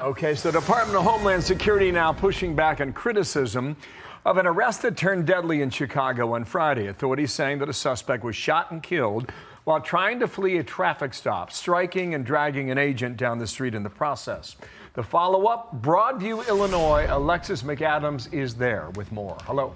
Okay, so the Department of Homeland Security now pushing back on criticism of an arrest that turned deadly in Chicago on Friday. Authorities saying that a suspect was shot and killed while trying to flee a traffic stop, striking and dragging an agent down the street in the process. The follow-up, Broadview, Illinois. Alexis McAdams is there with more. Hello.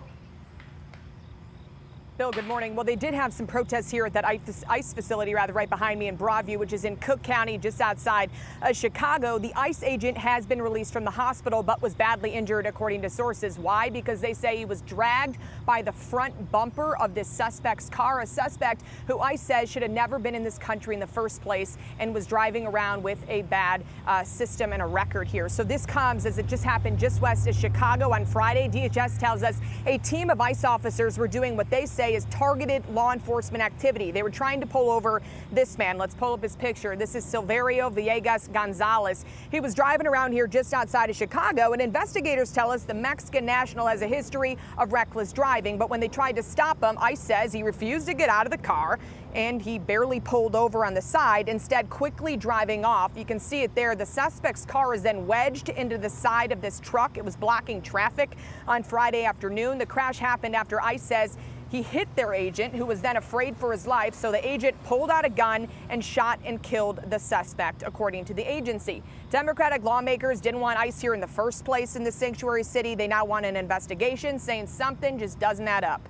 Bill, good morning. Well, they did have some protests here at that ICE facility, right behind me in Broadview, which is in Cook County, just outside Chicago. The ICE agent has been released from the hospital, but was badly injured, according to sources. Why? Because they say he was dragged by the front bumper of this suspect's car, a suspect who ICE says should have never been in this country in the first place and was driving around with a bad system and a record here. So this comes as it just happened just west of Chicago on Friday. DHS tells us a team of ICE officers were doing what they say is targeted law enforcement activity. They were trying to pull over this man. Let's pull up his picture. This is Silverio Villegas Gonzalez. He was driving around here just outside of Chicago, and investigators tell us the Mexican national has a history of reckless driving. But when they tried to stop him, ICE says he refused to get out of the car, and he barely pulled over on the side, instead quickly driving off. You can see it there. The suspect's car is then wedged into the side of this truck. It was blocking traffic on Friday afternoon. The crash happened after ICE says he hit their agent, who was then afraid for his life, so the agent pulled out a gun and shot and killed the suspect, according to the agency. Democratic lawmakers didn't want ICE here in the first place in the sanctuary city. They now want an investigation, saying something just doesn't add up.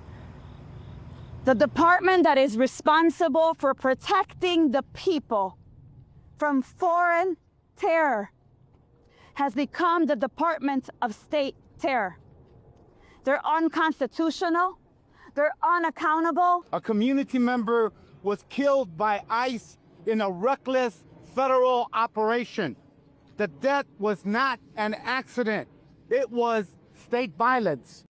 The department that is responsible for protecting the people from foreign terror has become the Department of State terror. They're unconstitutional. They're unaccountable. A community member was killed by ICE in a reckless federal operation. The death was not an accident. It was state violence.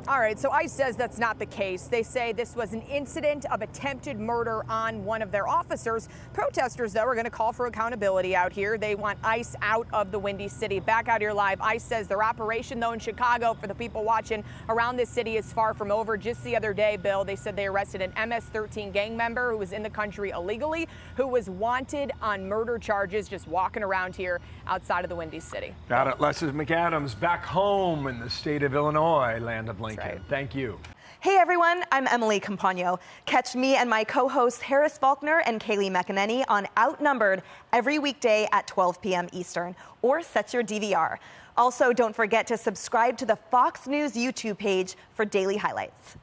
All right, so ICE says that's not the case. They say this was an incident of attempted murder on one of their officers. Protesters, though, are going to call for accountability out here. They want ICE out of the Windy City. Back out here live, ICE says their operation, though, in Chicago, for the people watching around this city, is far from over. Just the other day, Bill, they said they arrested an MS-13 gang member who was in the country illegally, who was wanted on murder charges, just walking around here outside of the Windy City. Got it. Alexis McAdams back home in the state of Illinois, land of Lincoln. Right. Thank you. Hey everyone, I'm Emily Campagno. Catch me and my co-hosts Harris Faulkner and Kaylee McEnany on Outnumbered every weekday at 12 p.m. Eastern, or set your DVR. Also, don't forget to subscribe to the Fox News YouTube page for daily highlights.